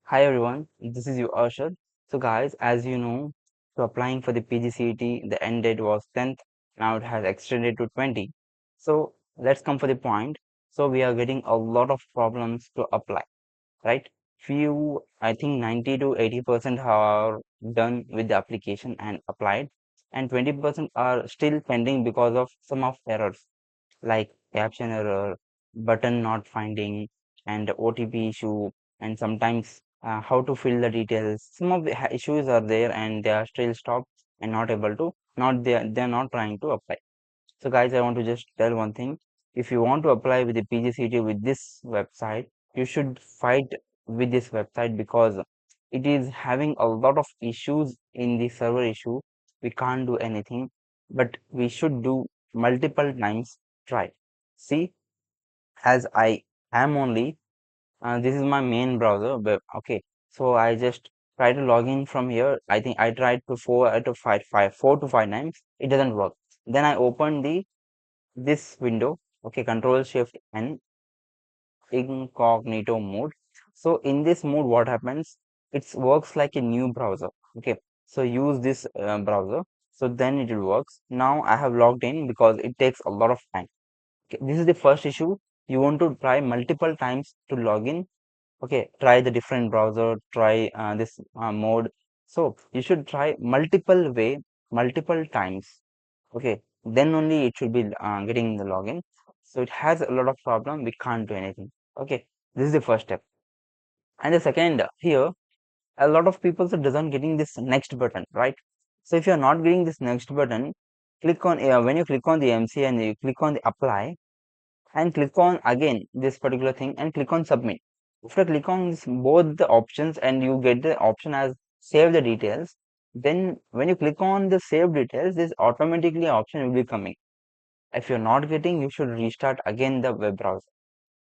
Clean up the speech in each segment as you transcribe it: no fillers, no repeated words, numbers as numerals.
Hi everyone, this is you Arshad. So guys, as you know, applying for the PGCET, the end date was 10th. Now it has extended to 20. So let's come for the point. So we are getting a lot of problems to apply, right? Few, I think 90 to 80% are done with the application and applied, and 20% are still pending because of some of errors like caption error, button not finding, and OTP issue, and sometimes how to fill the details. Some of the issues are there, and they are still stopped and not able to. Not they are not trying to apply. So guys, I want to just tell one thing. If you want to apply with the PGCT with this website, you should fight with this website because it is having a lot of issues in the server issue. We can't do anything, but we should do multiple times try. See, as I am only, this is my main browser, but okay. So I just try to log in from here. I think I tried to four to five times. It doesn't work. Then I open the this window, okay, control shift and incognito mode. So in this mode what happens, it works like a new browser, okay. So use this browser, so then it works. Now I have logged in because it takes a lot of time, okay. This is the first issue. You want to try multiple times to log in, okay. Try the different browser, try this mode. So you should try multiple way, multiple times, okay. Then only it should be getting the login. So it has a lot of problem, we can't do anything, okay. This is the first step. And the second, here a lot of people doesn't getting this next button, right? So if you're not getting this next button, click on when you click on the MC and you click on the apply and click on again this particular thing and click on submit. After click on this, both the options, and you get the option as save the details. Then when you click on the save details, this automatically option will be coming. If you're not getting, you should restart again the web browser.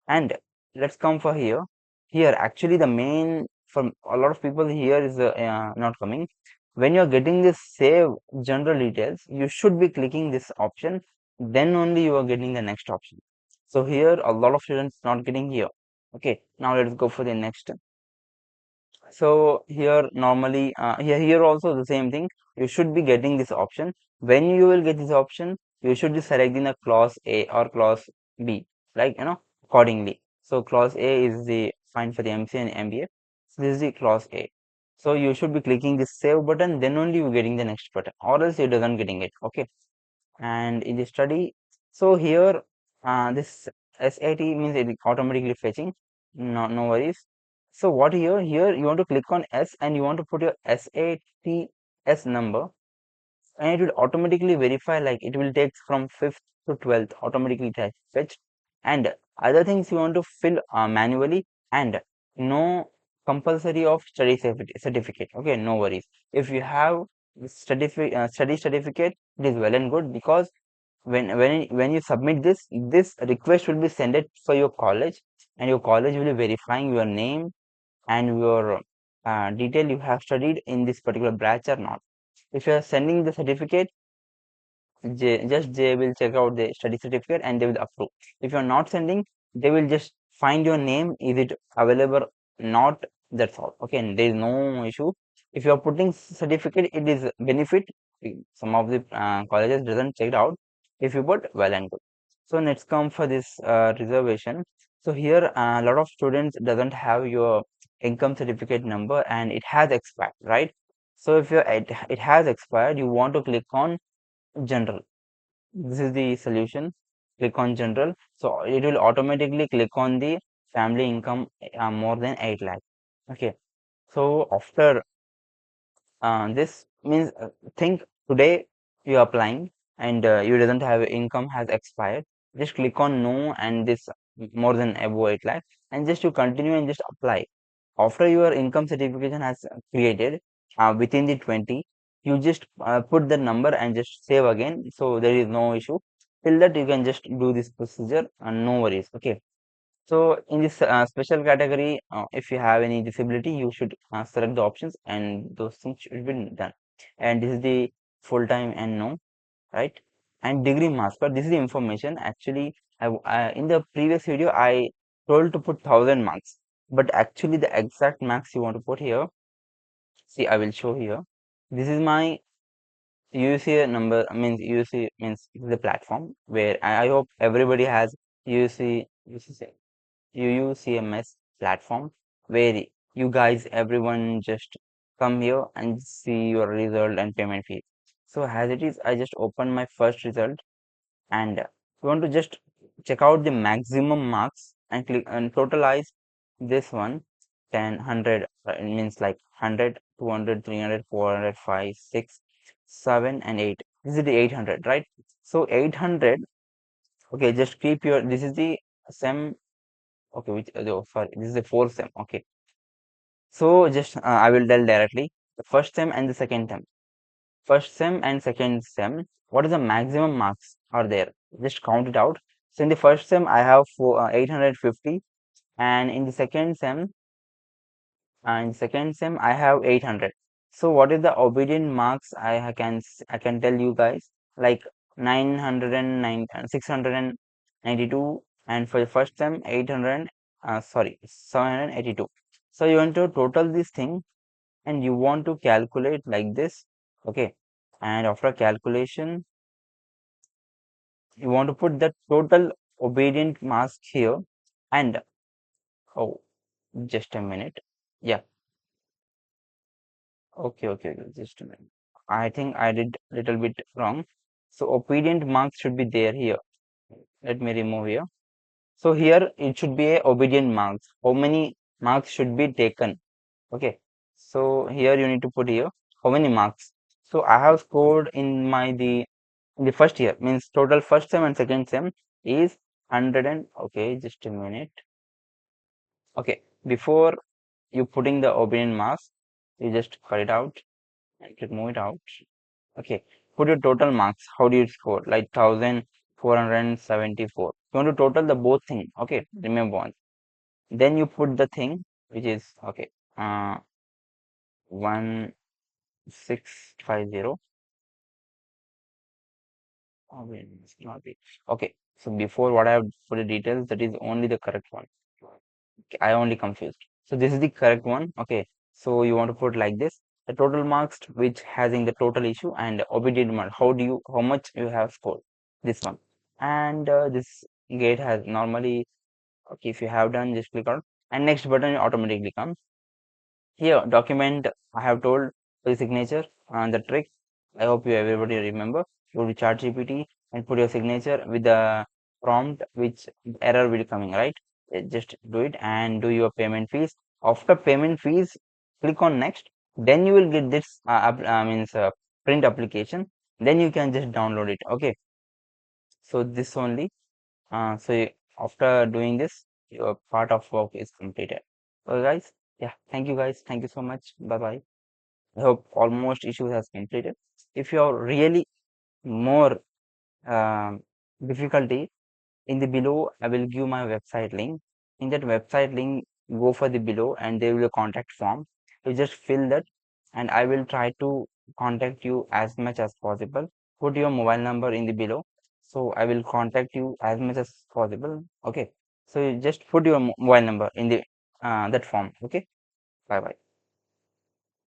And let's come for here. Here actually the main for a lot of people here is not coming. When you're getting this save general details, you should be clicking this option, then only you are getting the next option. So here a lot of students not getting here, okay. Now let's go for the next. So here normally here also the same thing. You should be getting this option. When you will get this option, you should be selecting the clause A or clause B, like accordingly. So clause A is the fine for the MC and MBA. So this is the clause A. So you should be clicking this save button, then only you getting the next button, or else you doesn't getting it, okay. And in the study, so here this SAT means it automatically fetching, no worries. So what here you want to click on S and you want to put your SATS number, and it will automatically verify, like it will take from 5th to 12th automatically fetched. And other things you want to fill manually, and no compulsory of certificate, okay, no worries. If you have study certificate, it is well and good, because when you submit this request will be sent it for your college, and your college will be verifying your name and your detail you have studied in this particular batch or not. If you are sending the certificate, just they will check out the study certificate and they will approve. If you are not sending, they will just find your name, is it available, not, that's all, okay. And there is no issue. If you are putting certificate, it is benefit. Some of the colleges doesn't check it out. If you put, well and good. So let's come for this reservation. So here a lot of students doesn't have your income certificate number and it has expired, right? So if it has expired, you want to click on general. This is the solution. Click on general. So it will automatically click on the family income more than 8 lakh. Okay. So after this means, think today you are applying and you doesn't have income has expired. Just click on no and this more than above 8 lakh, and just you continue and just apply. After your income certification has created within the 20, you just put the number and just save again, so there is no issue. Till that you can just do this procedure and no worries, okay. So in this special category, if you have any disability, you should select the options and those things should be done. And this is the full time and no, right? And degree master, this is the information. Actually, in the previous video, I told to put 1000 marks. but actually the exact marks you want to put here. See, I will show here. This is my UC number, means UC means the platform where I hope everybody has UC UUCMS platform, where you guys everyone just come here and see your result and payment fee. So as it is, I just open my first result, and you want to just check out the maximum marks and click and totalize this one. 10 100, it means like 100, 200, 300, 400, 5, 6, 7 and 8. This is the 800, right? So 800. Okay, just keep your, this is the sem. Okay, which, oh, sorry, this is the fourth sem. Okay, so just I will tell directly the first sem and the second sem. First sem and second sem, what is the maximum marks are there? Just count it out. So in the first sem, I have 850, and in the second sem I have 800. So what is the obedient marks I can tell you guys, like 909, 692, and for the first sem 800, sorry, 782. So you want to total this thing, and you want to calculate like this. Okay, and after calculation you want to put the total obedient mask here. And oh, just a minute. Yeah, okay, just a minute. I think I did little bit wrong. So obedient marks should be there here. Let me remove here. So here it should be a obedient marks, how many marks should be taken. Okay, so here you need to put here how many marks. So I have scored in my in the first year, means total first sem and second sem is 100 and, okay, just a minute. Okay, before you putting the obedient marks, you just cut it out and remove it out. Okay, put your total marks. How do you score? Like 1474. You want to total the both thing. Okay, remember one. Then you put the thing which is, okay, 1650. Oh, wait, it's not it. Okay, so before what I have put the details, that is only the correct one. Okay, I only confused. So this is the correct one. Okay, so you want to put like this: the total marks which having the total issue, and obedient mark. How much you have scored? This one. And this gate has normally, okay, if you have done, just click on, and next button automatically comes. Here, document, I have told the signature and the trick. I hope you everybody remember. Go to ChatGPT and put your signature with the prompt which error will coming, right? Just do it and do your payment fees. After payment fees, click on next. Then you will get this means print application. Then you can just download it. Okay. So this only. After doing this, your part of work is completed. So guys, yeah, thank you guys. Thank you so much. Bye bye. I hope almost issue has completed. If you are really more um, difficulty, in the below, I will give my website link. In that website link, go for the below, and there will be a contact form. You just fill that, and I will try to contact you as much as possible. Put your mobile number in the below, so I will contact you as much as possible. Okay, so you just put your mobile number in the that form. Okay, bye bye.